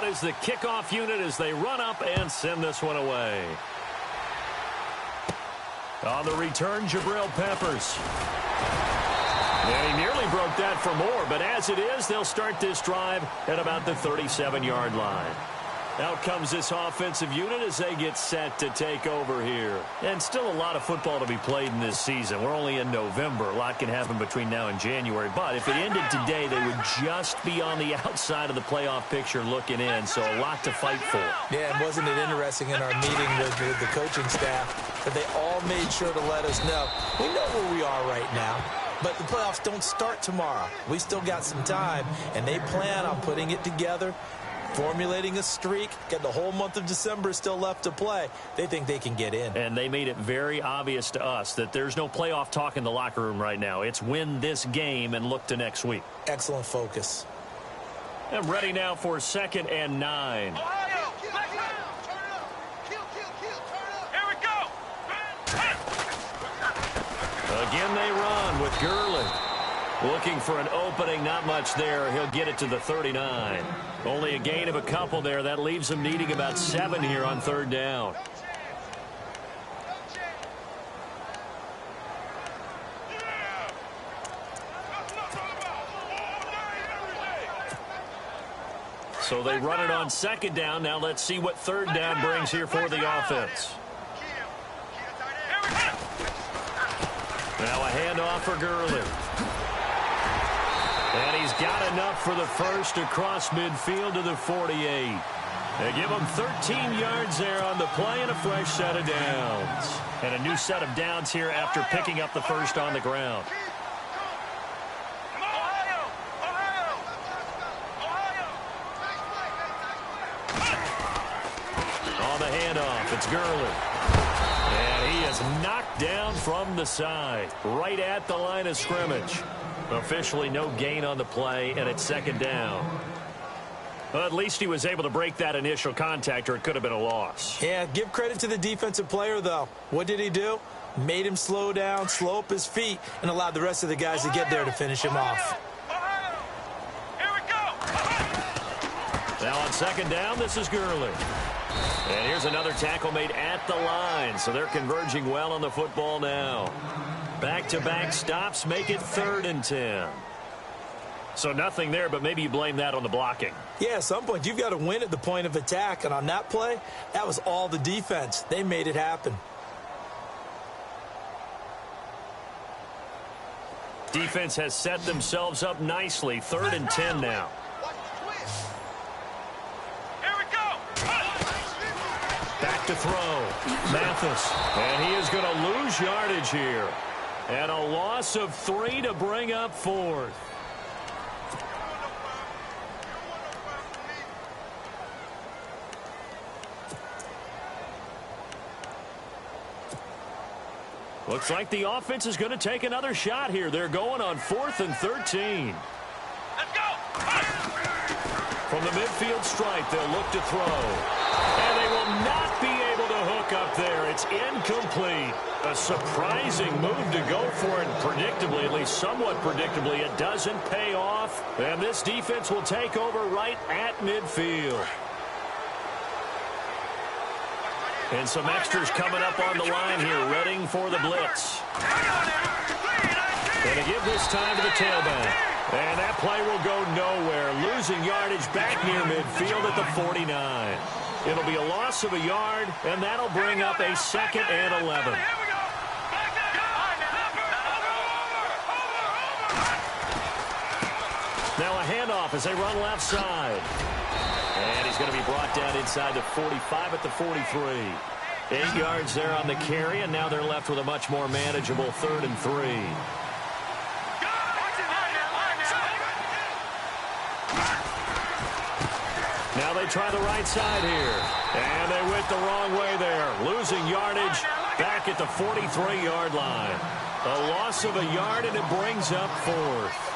out is the kickoff unit as they run up and send this one away. On the return, Jabril Peppers. And he nearly broke that for more, but as it is, they'll start this drive at about the 37-yard line. Out comes this offensive unit as they get set to take over here. And still a lot of football to be played in this season. We're only in November. A lot can happen between now and January. But if it ended today, they would just be on the outside of the playoff picture looking in. So a lot to fight for. Yeah, and wasn't it interesting in our meeting with the coaching staff that they all made sure to let us know, we know where we are right now. But the playoffs don't start tomorrow. We still got some time, and they plan on putting it together, formulating a streak, got the whole month of December still left to play. They think they can get in. And they made it very obvious to us that there's no playoff talk in the locker room right now. It's win this game and look to next week. Excellent focus. I'm ready now for 2nd and 9. Again, they run with Gurley. Looking for an opening, not much there. He'll get it to the 39. Only a gain of a couple there. That leaves him needing about 7 here on 3rd down. So they run it on 2nd down. Now let's see what 3rd down brings here for the offense. Now a handoff for Gurley. And he's got enough for the first across midfield to the 48. They give him 13 yards there on the play and a fresh set of downs. And a new set of downs here after picking up the first on the ground. On the handoff, it's Gurley. And he is knocked down from the side, right at the line of scrimmage. Officially no gain on the play, and it's 2nd down. Well, at least he was able to break that initial contact, or it could have been a loss. Yeah, give credit to the defensive player, though. What did he do? Made him slow down, slow up his feet, and allowed the rest of the guys to get there to finish him off. Now on 2nd down, this is Gurley. And here's another tackle made at the line, so they're converging well on the football now. Back-to-back stops make it 3rd and 10. So nothing there, but maybe you blame that on the blocking. Yeah, at some point you've got to win at the point of attack, and on that play, that was all the defense. They made it happen. Defense has set themselves up nicely. 3rd and 10 now. Back to throw. Mathis. And he is going to lose yardage here. And a loss of 3 to bring up 4th. Looks like the offense is going to take another shot here. They're going on 4th and 13. Let's go! From the midfield stripe, they'll look to throw. And they will not be able to hook up there. It's incomplete. A surprising move to go for it. Predictably, at least somewhat predictably, it doesn't pay off. And this defense will take over right at midfield. And some extras coming up on the line here, readying for the blitz. And to give this time to the tailback. And that play will go nowhere. Losing yardage back near midfield at the 49. It'll be a loss of a yard, and that'll bring up a 2nd and 11. Now a handoff as they run left side. And he's going to be brought down inside the 45 at the 43. 8 yards there on the carry, and now they're left with a much more manageable 3rd and 3. Now they try the right side here. And they went the wrong way there. Losing yardage back at the 43-yard line. A loss of a yard, and it brings up 4th.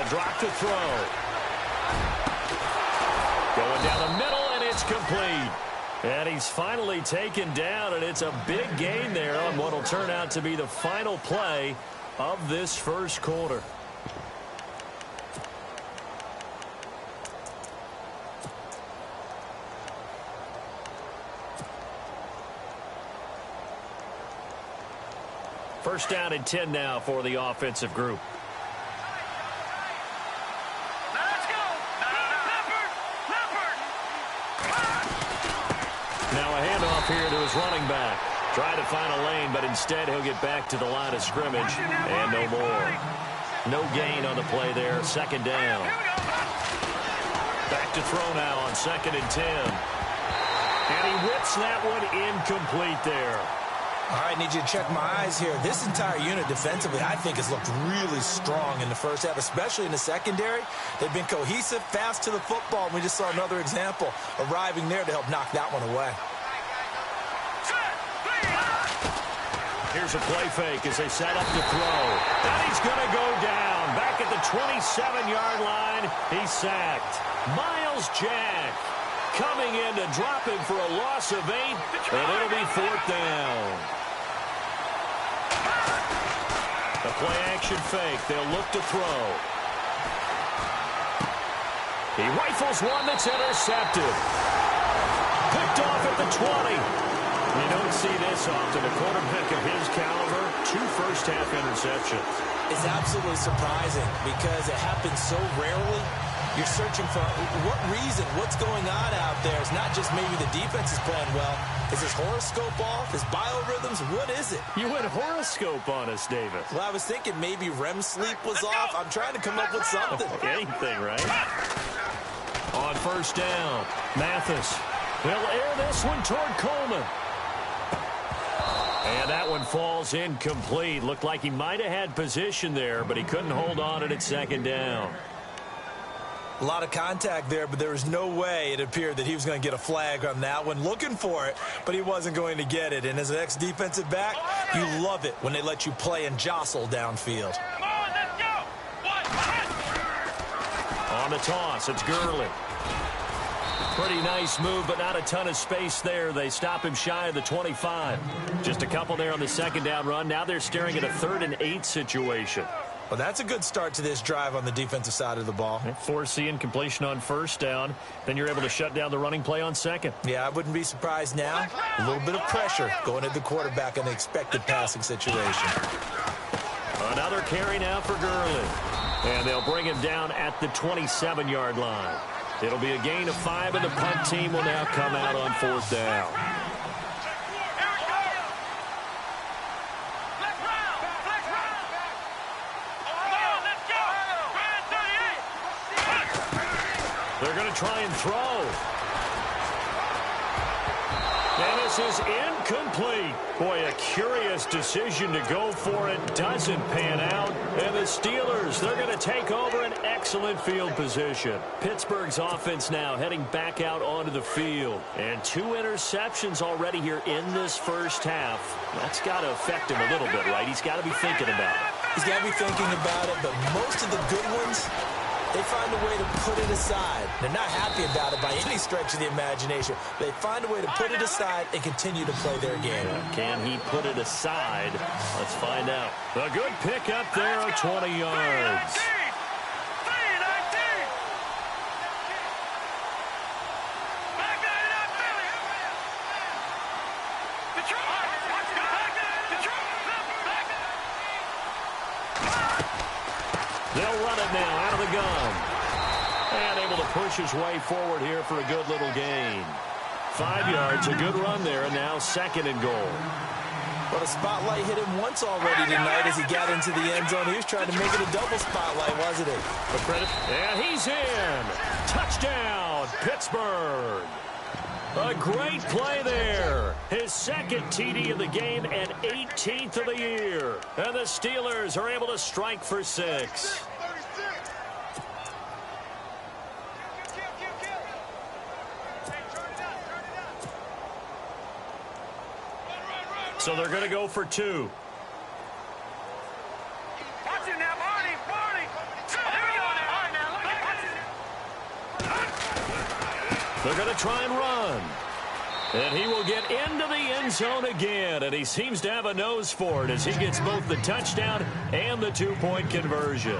drop to throw. Going down the middle, and it's complete. And he's finally taken down, and it's a big gain there on what will turn out to be the final play of this first quarter. First down and 10 now for the offensive group. Now a handoff here to his running back. Try to find a lane, but instead he'll get back to the line of scrimmage, and no more. No gain on the play there. Second down. Back to throw now on 2nd and 10. And he whips that one incomplete there. All right, need you to check my eyes here. This entire unit defensively, I think, has looked really strong in the first half, especially in the secondary. They've been cohesive, fast to the football, and we just saw another example arriving there to help knock that one away. Here's a play fake as they set up to throw. And he's going to go down. Back at the 27-yard line, he's sacked. Miles Jack coming in to drop him for a loss of 8, and it'll be 4th down. The play-action fake. They'll look to throw. He rifles one that's intercepted. Picked off at the 20. You don't see this often. A quarterback of his caliber, 2 first-half interceptions. It's absolutely surprising because it happens so rarely. You're searching for what reason, what's going on out there. It's not just maybe the defense is playing well. Is his horoscope off? His biorhythms? What is it? You went horoscope on us, Davis. Well, I was thinking maybe REM sleep was off. I'm trying to come up with something. Anything, right? On first down, Mathis. He'll air this one toward Coleman. And that one falls incomplete. Looked like he might have had position there, but he couldn't hold on it at 2nd down. A lot of contact there, but there was no way it appeared that he was going to get a flag on that one. Looking for it, but he wasn't going to get it. And as an ex-defensive back, you love it when they let you play and jostle downfield. Come on, let's go. On the toss, it's Gurley. Pretty nice move, but not a ton of space there. They stop him shy of the 25. Just a couple there on the 2nd down run. Now they're staring at a 3rd and 8 situation. Well, that's a good start to this drive on the defensive side of the ball. Forcing completion on first down. Then you're able to shut down the running play on 2nd. Yeah, I wouldn't be surprised now. A little bit of pressure going at the quarterback in the expected passing situation. Another carry now for Gurley. And they'll bring him down at the 27-yard line. It'll be a gain of 5, and the punt team will now come out on 4th down. They're going to try and throw. And this is incomplete. Boy, a curious decision to go for it. Doesn't pan out. And the Steelers, they're going to take over an excellent field position. Pittsburgh's offense now heading back out onto the field. And 2 interceptions already here in this first half. That's got to affect him a little bit, right? He's got to be thinking about it. He's got to be thinking about it, but most of the good ones, they find a way to put it aside. They're not happy about it by any stretch of the imagination. They find a way to put it aside and continue to play their game. Can he put it aside? Let's find out. A good pick up there of 20 yards. They'll run it now out of the gun. And able to push his way forward here for a good little gain. 5 yards, a good run there, and now 2nd and goal. Well, the spotlight hit him once already tonight as he got into the end zone. He was trying to make it a double spotlight, wasn't he? The credit, and he's in. Touchdown, Pittsburgh. A great play there. His 2nd TD of the game and 18th of the year. And the Steelers are able to strike for 6. So they're going to go for 2. Watch it now, Barney. Here we go now. They're going to try and run. And he will get into the end zone again, and he seems to have a nose for it as he gets both the touchdown and the two-point conversion.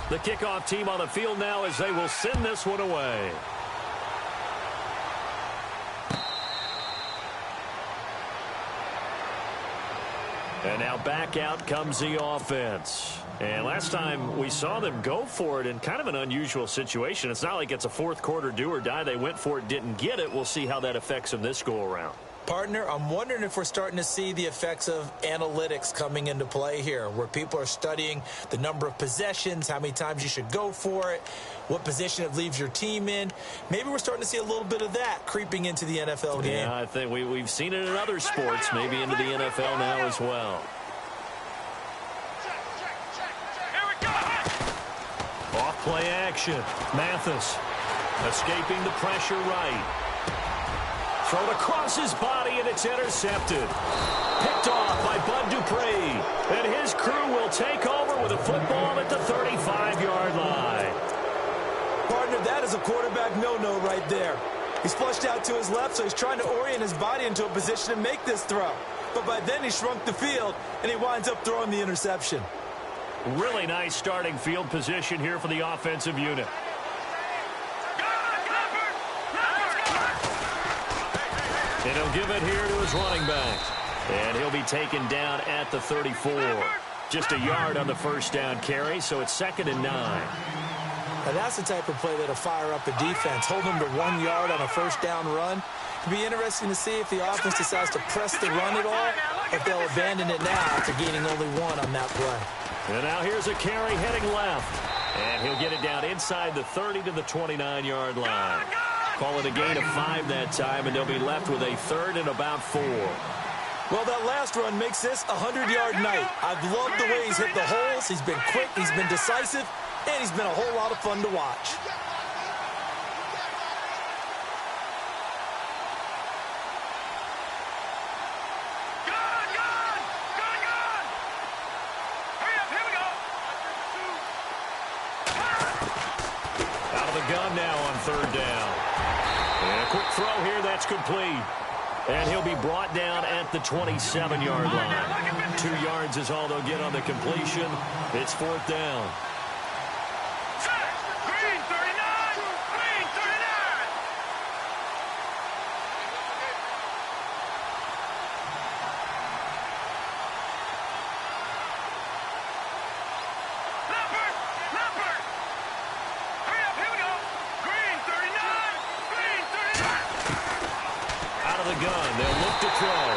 The kickoff team on the field now as they will send this one away. And now back out comes the offense. And last time we saw them go for it in kind of an unusual situation. It's not like it's a fourth quarter do or die. They went for it, didn't get it. We'll see how that affects them this go around. Partner, I'm wondering if we're starting to see the effects of analytics coming into play here, where people are studying the number of possessions, how many times you should go for it, what position it leaves your team in. Maybe we're starting to see a little bit of that creeping into the NFL game. Yeah, I think we've seen it in other sports, maybe into the NFL now as well. Off play action. Mathis escaping the pressure right. Thrown across his body, and it's intercepted. Picked off by Bud Dupree. And his crew will take over with a football at the 35-yard line. Partner, that is a quarterback no-no right there. He's flushed out to his left, so he's trying to orient his body into a position to make this throw. But by then he shrunk the field, and he winds up throwing the interception. Really nice starting field position here for the offensive unit. And he'll give it here to his running back. And he'll be taken down at the 34. Just a yard on the first down carry, so it's 2nd and 9. Now that's the type of play that'll fire up a defense. Hold them to 1 yard on a first down run. It'll be interesting to see if the offense decides to press the run at all, or if they'll abandon it now after gaining only 1 on that play. And now here's a carry heading left. And he'll get it down inside the 30 to the 29-yard line. Call it a gain of 5 that time, and they'll be left with a 3rd and about 4. Well, that last run makes this a 100-yard night. I've loved the way he's hit the holes. He's been quick, he's been decisive, and he's been a whole lot of fun to watch. Out of the gun now on 3rd down. And a quick throw here, that's complete. And he'll be brought down at the 27-yard line. 2 yards is all they'll get on the completion. It's 4th down. Green 39! Green 39! Leopard! Hurry up, here we go! Green 39! Green 39! Out of the gun, they'll look to throw.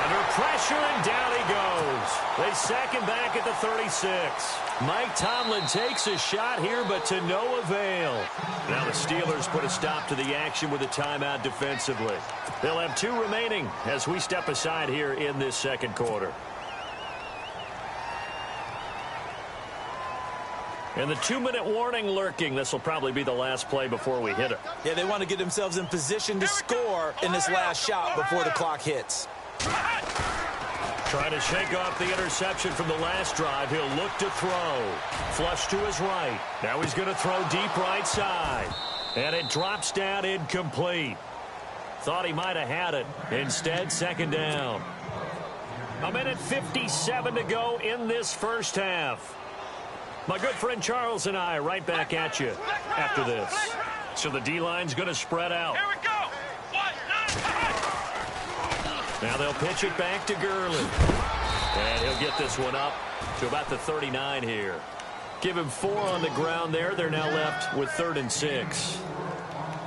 Under pressure, and down he goes. They sack him back at the 36. Mike Tomlin takes a shot here, but to no avail. Now the Steelers put a stop to the action with a timeout defensively. They'll have 2 remaining as we step aside here in this 2nd quarter. And the 2-minute warning lurking. This will probably be the last play before we hit it. Yeah, they want to get themselves in position to score in this last shot before the clock hits. Trying to shake off the interception from the last drive. He'll look to throw. Flush to his right. Now he's going to throw deep right side. And it drops down incomplete. Thought he might have had it. Instead, 2nd down. 1:57 to go in this first half. My good friend Charles and I right back at you after this. So the D-line's going to spread out. Here we go! 1, 9, Now they'll pitch it back to Gurley. And he'll get this one up to about the 39 here. Give him 4 on the ground there. They're now left with 3rd and 6.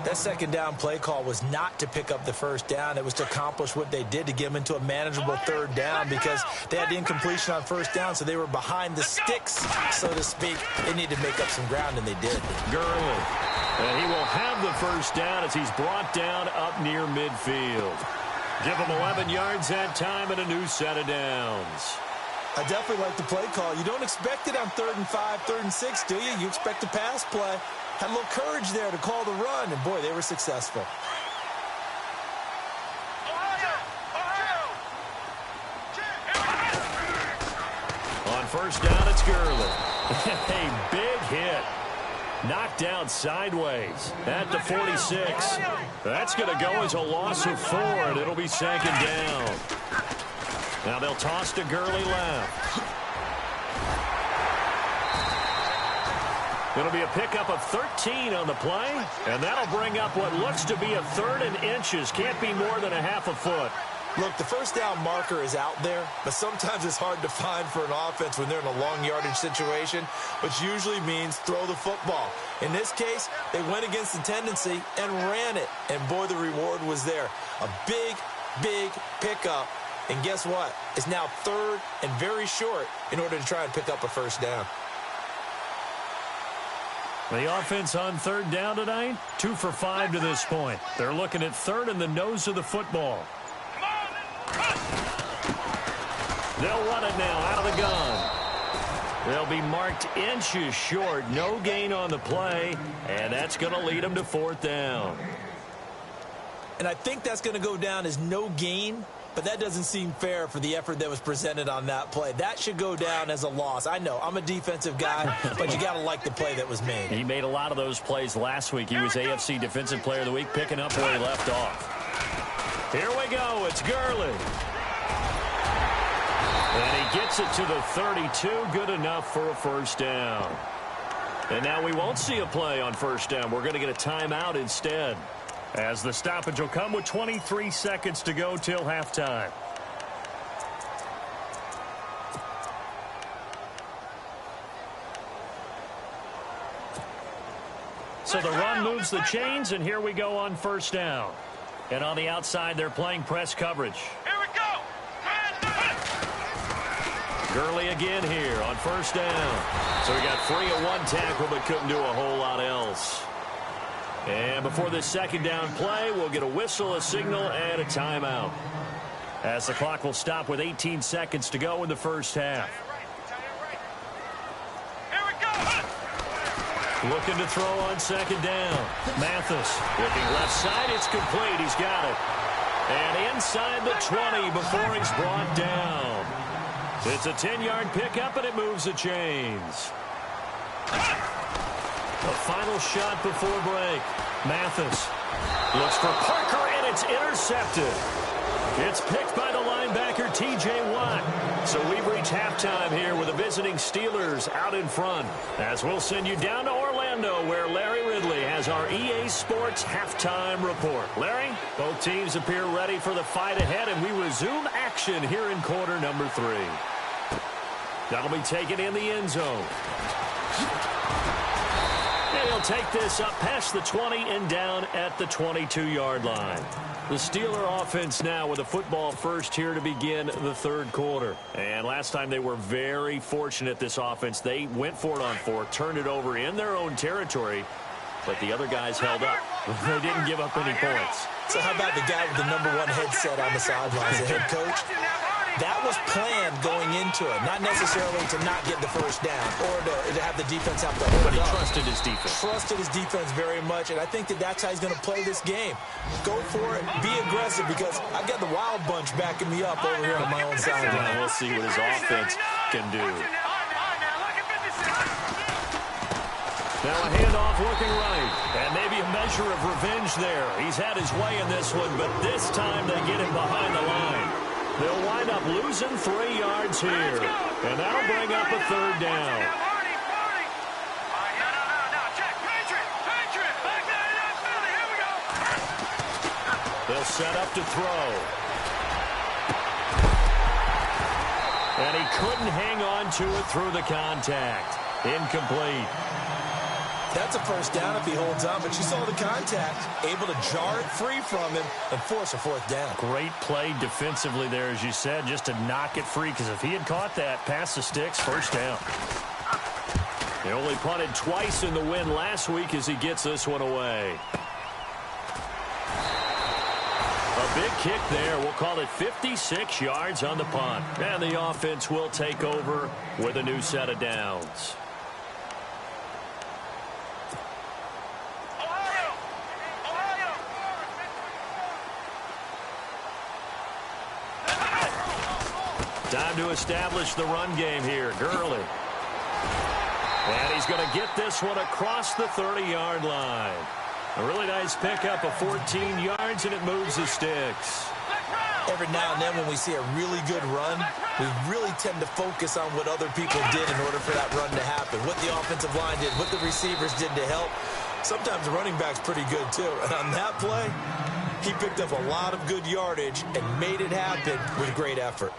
That 2nd down play call was not to pick up the first down. It was to accomplish what they did, to get them into a manageable 3rd down, because they had the incompletion on 1st down, so they were behind the sticks, so to speak. They needed to make up some ground, and they did. Gurley. And he will have the first down as he's brought down up near midfield. Give him 11 yards that time and a new set of downs. I definitely like the play call. You don't expect it on 3rd and 5, 3rd and 6, do you? You expect a pass play. Had a little courage there to call the run, and boy, they were successful. On 1st down, it's Gurley. A big hit. Knocked down sideways at the 46. That's going to go as a loss of 4, and it'll be 2nd down. Now they'll toss to Gurley left. It'll be a pickup of 13 on the play, and that'll bring up what looks to be a 3rd and inches. Can't be more than a half a foot. Look, the first down marker is out there, but sometimes it's hard to find for an offense when they're in a long yardage situation, which usually means throw the football. In this case, they went against the tendency and ran it, and boy, the reward was there. A big, big pickup, and guess what? It's now 3rd and very short in order to try and pick up a 1st down. The offense on 3rd down tonight, 2 for 5 to this point. They're looking at 3rd and the nose of the football. They'll run it now out of the gun. They'll be marked inches short. No gain on the play, and that's going to lead them to 4th down. And I think that's going to go down as no gain, but that doesn't seem fair for the effort that was presented on that play. That should go down as a loss. I know, I'm a defensive guy, but you got to like the play that was made. He made a lot of those plays last week. He was AFC Defensive Player of the Week, picking up where he left off. Here we go. It's Gurley. And he gets it to the 32. Good enough for a 1st down. And now we won't see a play on 1st down. We're going to get a timeout instead, as the stoppage will come with 23 seconds to go till halftime. So the run moves the chains, and here we go on 1st down. And on the outside, they're playing press coverage. Here we go. Gurley again here on 1st down. So he got free of 1 tackle, but couldn't do a whole lot else. And before this 2nd down play, we'll get a whistle, a signal, and a timeout, as the clock will stop with 18 seconds to go in the 1st half. Here we go. Looking to throw on 2nd down. Mathis looking left side. It's complete. He's got it. And inside the 20 before he's brought down. It's a 10-yard pickup, and it moves the chains. The final shot before break. Mathis looks for Parker, and it's intercepted. It's picked by the linebacker, T.J. Watt. So we've reached halftime here with the visiting Steelers out in front, as we'll send you down to Orlando, where Larry Ridley has our EA Sports halftime report. Larry, both teams appear ready for the fight ahead, and we resume action here in quarter number 3. That'll be taken in the end zone. And he'll take this up past the 20 and down at the 22-yard line. The Steeler offense now with a football first here to begin the 3rd quarter. And last time they were very fortunate, this offense. They went for it on 4th, turned it over in their own territory, but the other guys held up. They didn't give up any points. So how about the guy with the #1 headset on the sidelines, the head coach? That was planned going into it, not necessarily to not get the 1st down or to have the defense have to hold But he up. trusted his defense. Trusted his defense very much, and I think that's how he's going to play this game. Go for it, be aggressive, because I've got the wild bunch backing me up over here on my own sideline. We'll see what his offense can do. Now a handoff looking right, and maybe a measure of revenge there. He's had his way in this one, but this time they get him behind the line. They'll wind up losing 3 yards here, and that'll bring up a 3rd down. They'll set up to throw. And he couldn't hang on to it through the contact. Incomplete. That's a 1st down if he holds on, but you saw the contact, able to jar it free from him and force a 4th down. Great play defensively there, as you said, just to knock it free, because if he had caught that, past the sticks, 1st down. He only punted twice in the win last week as he gets this one away. A big kick there. We'll call it 56 yards on the punt. And the offense will take over with a new set of downs. Time to establish the run game here. Gurley. And he's going to get this one across the 30-yard line. A really nice pickup of 14 yards, and it moves the sticks. Every now and then when we see a really good run, we really tend to focus on what other people did in order for that run to happen, what the offensive line did, what the receivers did to help. Sometimes the running back's pretty good, too. And on that play, he picked up a lot of good yardage and made it happen with great effort.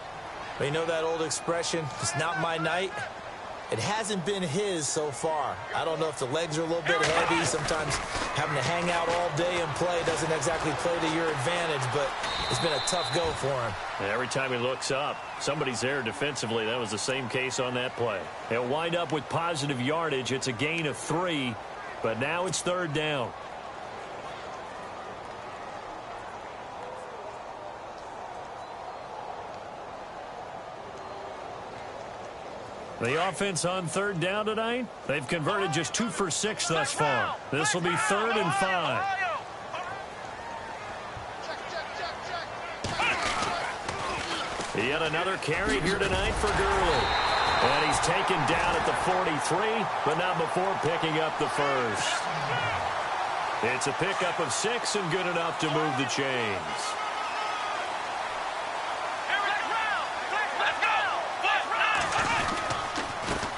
But you know that old expression, it's not my night? It hasn't been his so far. I don't know if the legs are a little bit heavy. Sometimes having to hang out all day and play doesn't exactly play to your advantage, but it's been a tough go for him. And every time he looks up, somebody's there defensively. That was the same case on that play. He'll wind up with positive yardage. It's a gain of 3, but now it's 3rd down. The offense on 3rd down tonight, they've converted just 2 for 6 thus far. This will be 3rd and 5. Yet another carry here tonight for Gurley. And he's taken down at the 43, but not before picking up the first. It's a pickup of 6 and good enough to move the chains.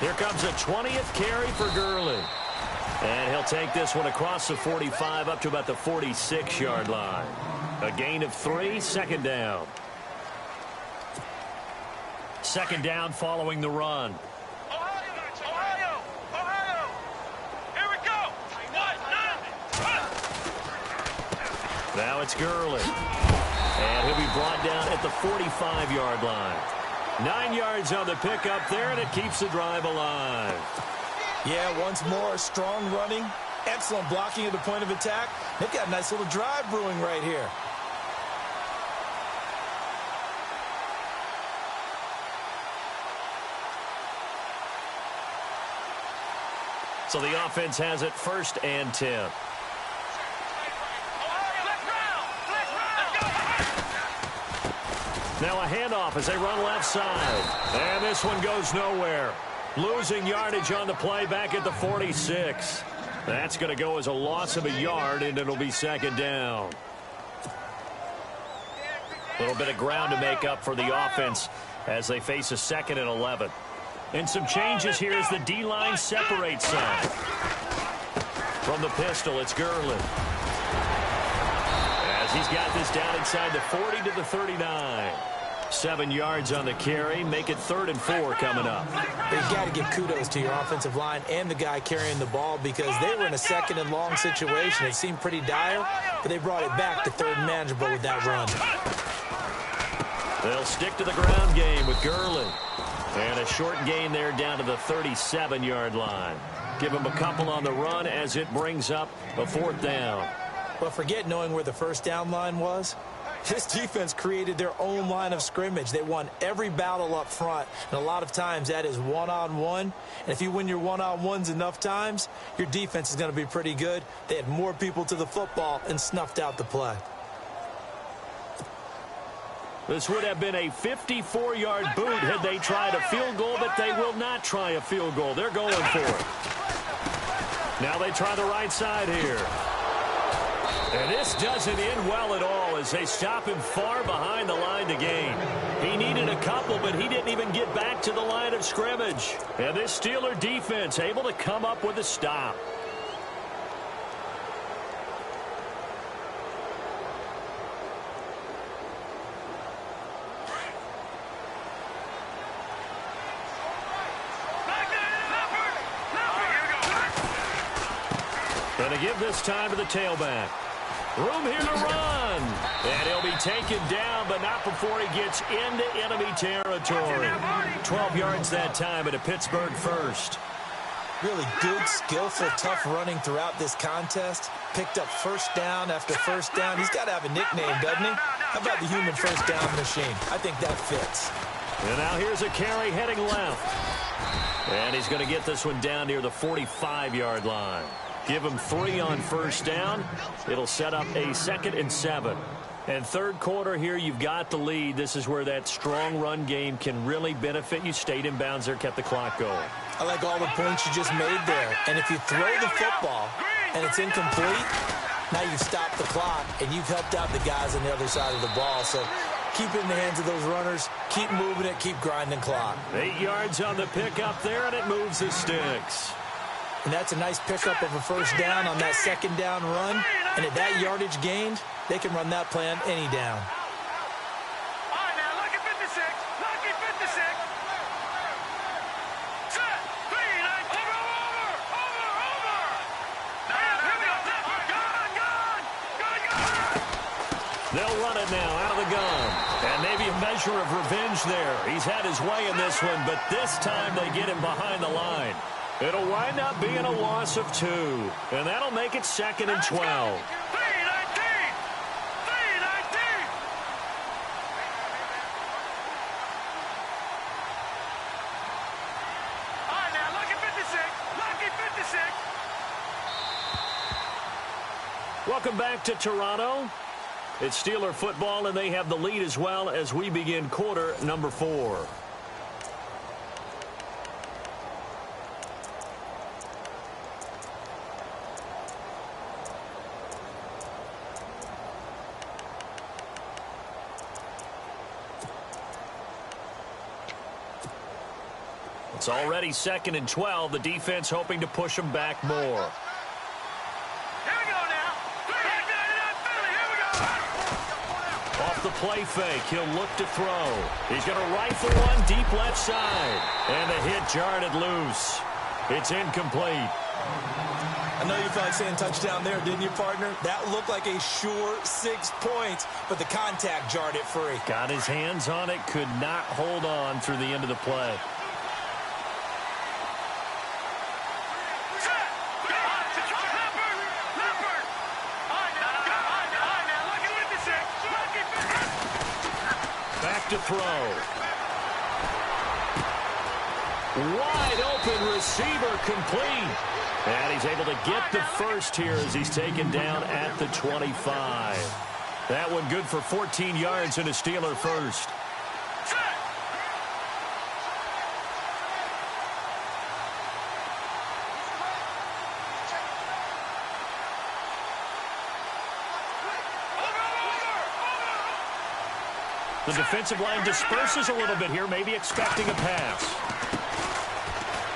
Here comes a 20th carry for Gurley. And he'll take this one across the 45 up to about the 46-yard line. A gain of 3, 2nd down. 2nd down following the run. Ohio! Here we go! Now it's Gurley. And he'll be brought down at the 45-yard line. 9 yards on the pickup there, and it keeps the drive alive. Yeah, once more, strong running, excellent blocking at the point of attack. They've got a nice little drive brewing right here. So the offense has it 1st and 10. Now a handoff as they run left side. And this one goes nowhere. Losing yardage on the play back at the 46. That's going to go as a loss of a yard, and it'll be 2nd down. A little bit of ground to make up for the offense as they face a 2nd and 11. And some changes here as the D-line separates some. From the pistol, it's Gurley. As he's got this down inside the 40 to the 39. 7 yards on the carry. Make it 3rd and 4 coming up. You've got to give kudos to your offensive line and the guy carrying the ball because they were in a 2nd and long situation. It seemed pretty dire, but they brought it back to 3rd and manageable with that run. They'll stick to the ground game with Gurley. And a short gain there down to the 37-yard line. Give him a couple on the run as it brings up a 4th down. Well, forget knowing where the 1st down line was. This defense created their own line of scrimmage. They won every battle up front, and a lot of times that is one-on-one. And if you win your one-on-ones enough times, your defense is going to be pretty good. They had more people to the football and snuffed out the play. This would have been a 54-yard boot had they tried a field goal, but they will not try a field goal. They're going for it. Now they try the right side here. And this doesn't end well at all as they stop him far behind the line to gain. He needed a couple, but he didn't even get back to the line of scrimmage. And this Steeler defense able to come up with a stop. Going to give this time to the tailback. Room here to run. And he'll be taken down, but not before he gets into enemy territory. 12 yards that time at a Pittsburgh 1st. Really good, skillful, tough running throughout this contest. Picked up 1st down after 1st down. He's got to have a nickname, doesn't he? How about the human 1st down machine? I think that fits. And now here's a carry heading left. And he's going to get this one down near the 45-yard line. Give them 3 on first down. It'll set up a 2nd and 7. And third quarter here, you've got the lead. This is where that strong run game can really benefit you. Stayed in bounds there, kept the clock going. I like all the points you just made there. And if you throw the football and it's incomplete, now you've stopped the clock and you've helped out the guys on the other side of the ball. So keep it in the hands of those runners. Keep moving it. Keep grinding clock. 8 yards on the pickup there, and it moves the sticks. And that's a nice pickup of a first down on that second down run. And at that yardage gained, they can run that play on any down. All right, now, lucky 56. Lucky 56. Set. 3, 9, over. Now, here we go. Gone. They'll run it now out of the gun. And maybe a measure of revenge there. He's had his way in this one, but this time they get him behind the line. It'll wind up being a loss of 2. And that'll make it 2nd and 12. 3, 19. 3, 19. All right, now, lucky 56. Lucky 56. Welcome back to Toronto. It's Steeler football, and they have the lead as well as we begin quarter number 4. It's already 2nd and 12. The defense hoping to push them back more. Here we go now. 399 Philly. Here we go. Off the play fake, he'll look to throw. He's going to rifle one deep left side. And the hit jarred it loose. It's incomplete. I know you felt like saying touchdown there, didn't you, partner? That looked like a sure 6 points, but the contact jarred it free. Got his hands on it, could not hold on through the end of the play. To throw. Wide open receiver complete. And he's able to get the first here as he's taken down at the 25. That one good for 14 yards and a Steeler first. The defensive line disperses a little bit here, maybe expecting a pass.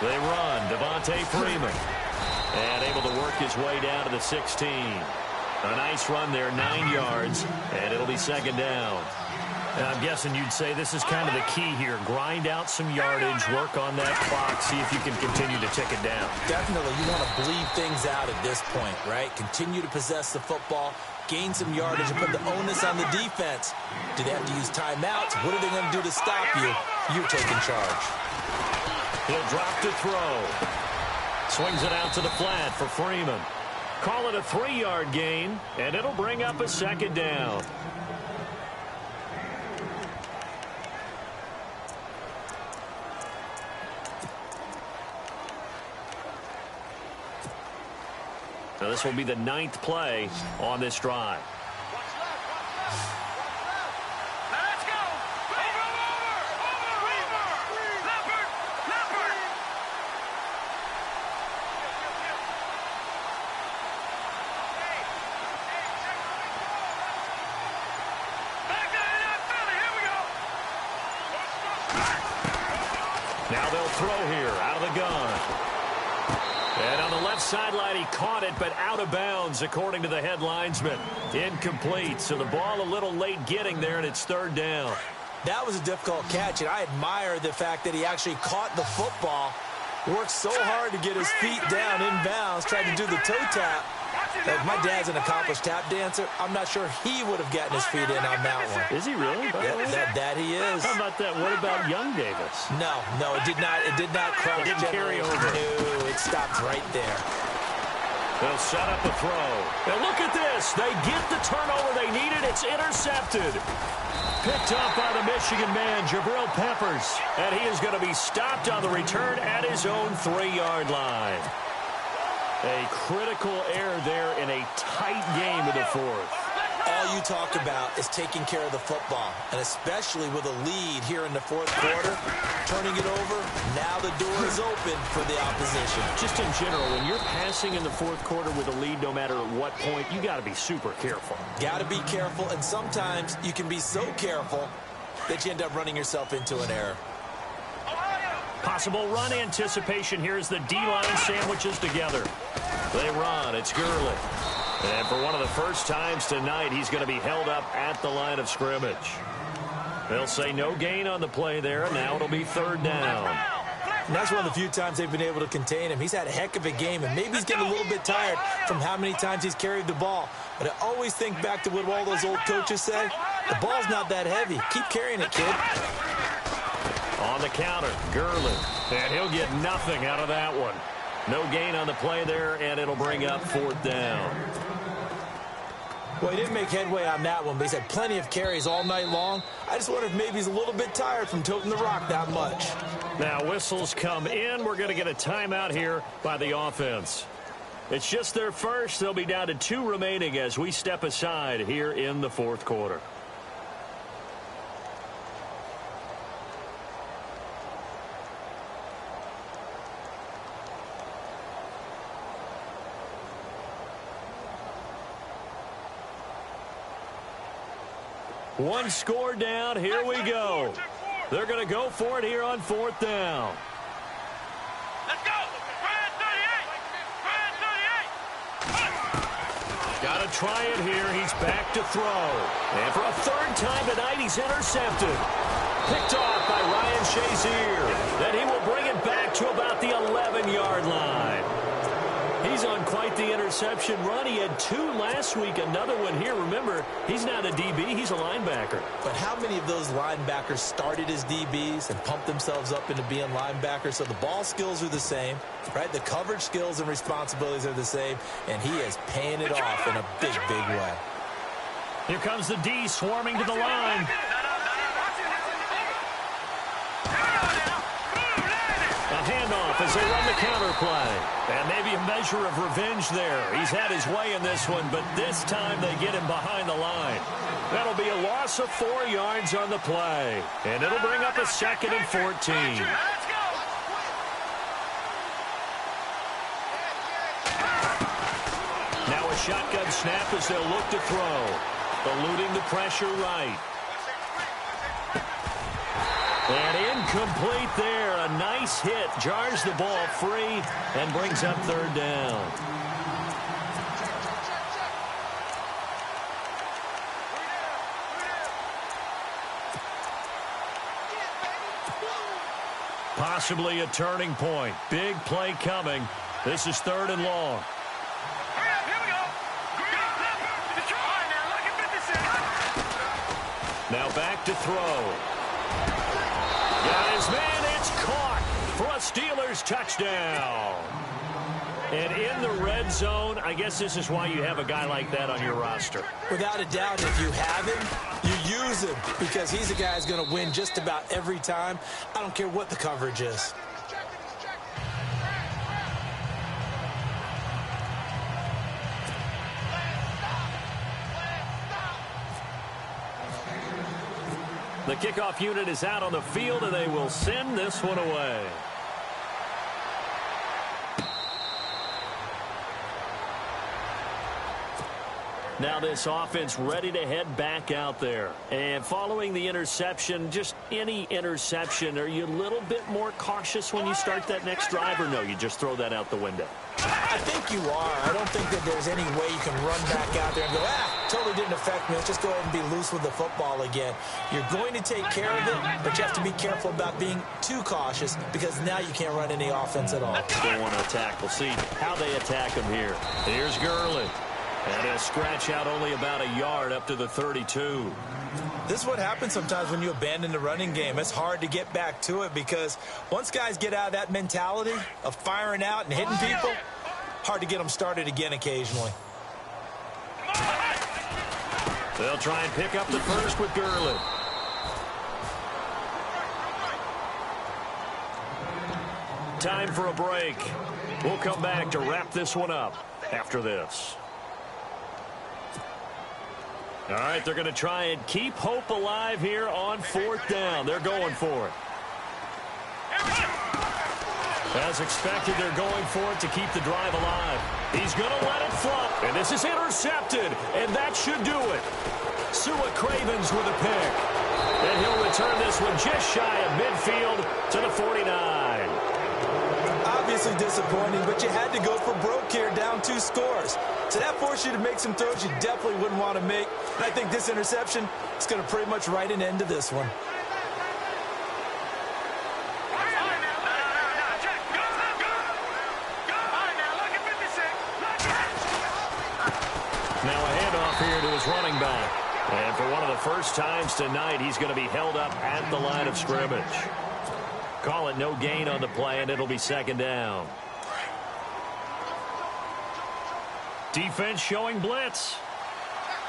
They run, Devontae Freeman. And able to work his way down to the 16. A nice run there, 9 yards, and it'll be 2nd down. And I'm guessing you'd say this is kind of the key here. Grind out some yardage, work on that clock, see if you can continue to tick it down. Definitely, you want to bleed things out at this point, right? Continue to possess the football, gain some yardage, and put the onus on the defense. Do they have to use timeouts? What are they going to do to stop you? You're taking charge. He'll drop to throw. Swings it out to the flat for Freeman. Call it a 3-yard gain, and it'll bring up a 2nd down. Now this will be the 9th play on this drive. Now they'll throw here out of the gun. And on the left sideline, he caught it, but out of bounds, according to the head linesman. Incomplete, so the ball a little late getting there, and it's 3rd down. That was a difficult catch, and I admire the fact that he actually caught the football, worked so hard to get his feet down in bounds, tried to do the toe tap. My dad's an accomplished tap dancer. I'm not sure he would have gotten his feet in on that one. Is he really? That he is. How about that? What about young Davis? No, it did not. It did not cross. It didn't carry over. No, it stopped right there. They'll set up a throw. And look at this. They get the turnover they needed. It's intercepted. Picked up by the Michigan man, Jabril Peppers. And he is going to be stopped on the return at his own 3-yard line. A critical error there in a tight game in the fourth. All you talk about is taking care of the football, and especially with a lead here in the fourth quarter, turning it over, now the door is open for the opposition. Just in general, when you're passing in the fourth quarter with a lead, no matter at what point, you got to be super careful. Got to be careful, and sometimes you can be so careful that you end up running yourself into an error. Possible run anticipation here as the D-line sandwiches together. They run. It's Gurley. And for one of the first times tonight, he's going to be held up at the line of scrimmage. They'll say no gain on the play there, and now it'll be third down. And that's one of the few times they've been able to contain him. He's had a heck of a game, and maybe he's getting a little bit tired from how many times he's carried the ball. But I always think back to what all those old coaches say. The ball's not that heavy. Keep carrying it, kid. On the counter, Gurley. And he'll get nothing out of that one. No gain on the play there, and it'll bring up fourth down. Well, he didn't make headway on that one, but he's had plenty of carries all night long. I just wonder if maybe he's a little bit tired from toting the rock that much. Now whistles come in. We're going to get a timeout here by the offense. It's just their first. They'll be down to 2 remaining as we step aside here in the fourth quarter. One score down. Here we go. They're going to go for it here on fourth down. Let's go. Ryan 38. Got to try it here. He's back to throw. And for a third time tonight, he's intercepted. Picked off by Ryan Shazier. Then he will bring it back to about the 11-yard line. He's on quite the interception run. He had 2 last week, another one here. Remember, he's not a DB, he's a linebacker. But how many of those linebackers started as DBs and pumped themselves up into being linebackers? So the ball skills are the same, right? The coverage skills and responsibilities are the same, and he is paying it off in a big, big way. Here comes the D swarming to the line. A handoff as they run the counter play. And maybe a measure of revenge there. He's had his way in this one, but this time they get him behind the line. That'll be a loss of 4 yards on the play. And it'll bring up a 2nd and 14. Now a shotgun snap as they'll look to throw. Eluding the pressure right. And incomplete there. A nice hit. Jars the ball free and brings up third down. Possibly a turning point. Big play coming. This is 3rd and long. Now back to throw. Got his man. It's caught for a Steelers touchdown. And in the red zone, I guess this is why you have a guy like that on your roster. Without a doubt, if you have him, you use him because he's a guy who's going to win just about every time. I don't care what the coverage is. The kickoff unit is out on the field, and they will send this one away. Now this offense ready to head back out there. And following the interception, just any interception, are you a little bit more cautious when you start that next drive, or no, you just throw that out the window? I think you are. I don't think that there's any way you can run back out there and go, totally didn't affect me. Let's just go ahead and be loose with the football again. You're going to take care of it, but you have to be careful about being too cautious because now you can't run any offense at all. They want to attack. We'll see how they attack him here. Here's Gurley. And he'll scratch out only about a yard up to the 32. This is what happens sometimes when you abandon the running game. It's hard to get back to it because once guys get out of that mentality of firing out and hitting people, hard to get them started again occasionally. They'll try and pick up the first with Time for a break. We'll come back to wrap this one up after this. All right, they're going to try and keep hope alive here on 4th down. They're going for it. As expected, they're going for it to keep the drive alive. He's going to let it flow. And this is intercepted, and that should do it. Sua Cravens with a pick. And he'll return this one just shy of midfield to the 49. Obviously disappointing, but you had to go for broke here, down 2 scores. So that forced you to make some throws you definitely wouldn't want to make. And I think this interception is going to pretty much write an end to this one. Now a handoff here to his running back. And for one of the first times tonight, he's going to be held up at the line of scrimmage. Call it no gain on the play, and it'll be 2nd down. Defense showing blitz.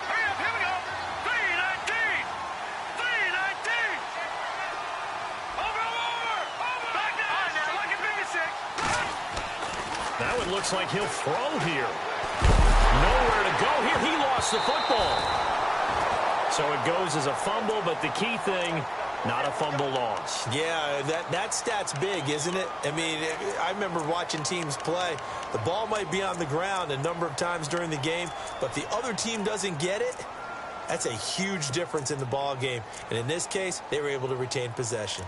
Hurry up, here we go. 3-19. 3-19. Over. Back now, like a big 6. Now it looks like he'll throw here. Nowhere to go here. He lost the football. So it goes as a fumble, but the key thing, not a fumble loss. Yeah, that stat's big, isn't it? I mean, I remember watching teams play. The ball might be on the ground a number of times during the game, but the other team doesn't get it. That's a huge difference in the ball game. And in this case, they were able to retain possession.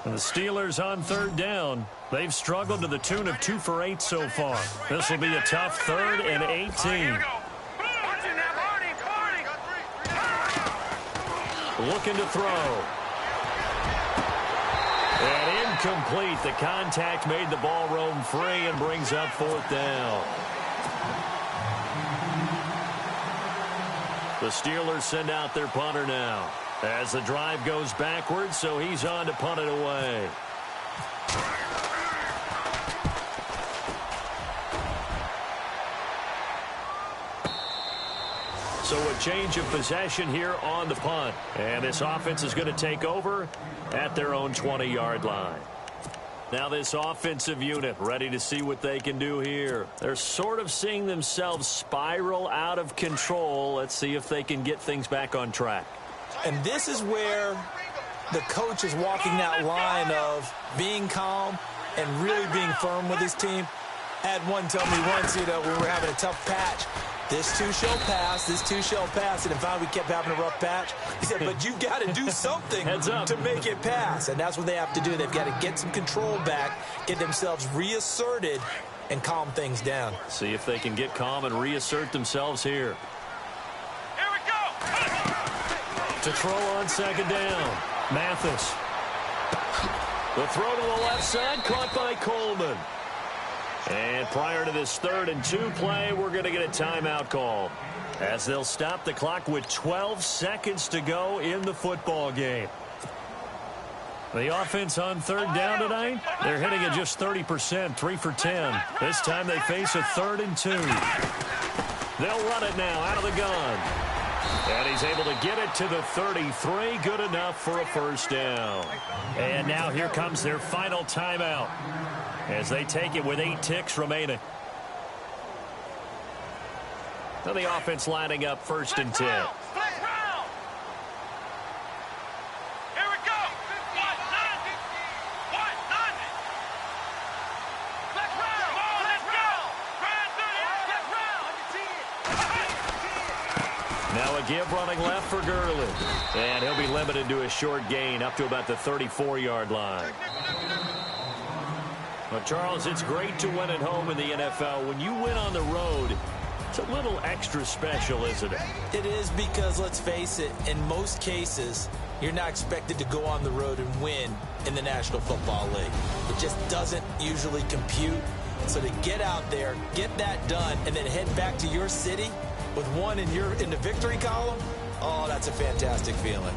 And the Steelers on 3rd down. They've struggled to the tune of 2 for 8 so far. This will be a tough 3rd and 18. Looking to throw. And incomplete. The contact made the ball roam free and brings up 4th down. The Steelers send out their punter now. As the drive goes backwards, so he's on to punt it away. So a change of possession here on the punt. And this offense is going to take over at their own 20-yard line. Now this offensive unit ready to see what they can do here. They're sort of seeing themselves spiral out of control. Let's see if they can get things back on track. And this is where the coach is walking that line of being calm and really being firm with his team. I had one tell me once, when we were having a tough patch, this too shall pass, this too shall pass. And in fact, we kept having a rough patch. He said, but you've got to do something to make it pass. And that's what they have to do. They've got to get some control back, get themselves reasserted, and calm things down. See if they can get calm and reassert themselves here. Here we go. To throw on 2nd down. Mathis. The throw to the left side, caught by Coleman. And prior to this 3rd and 2 play, we're going to get a timeout call, as they'll stop the clock with 12 seconds to go in the football game. The offense on 3rd down tonight, they're hitting at just 30%, 3 for 10. This time they face a 3rd and 2. They'll run it now out of the gun. And he's able to get it to the 33. Good enough for a 1st down. And now here comes their final timeout, as they take it with 8 ticks remaining. Now the offense lining up 1st and 10. Here we go. Now a give running left for Gurley. And he'll be limited to a short gain up to about the 34-yard line. Well, Charles, it's great to win at home in the NFL. When you win on the road, it's a little extra special, isn't it? It is, because, let's face it, in most cases, you're not expected to go on the road and win in the National Football League. It just doesn't usually compute. So to get out there, get that done, and then head back to your city with one in the victory column, oh, that's a fantastic feeling.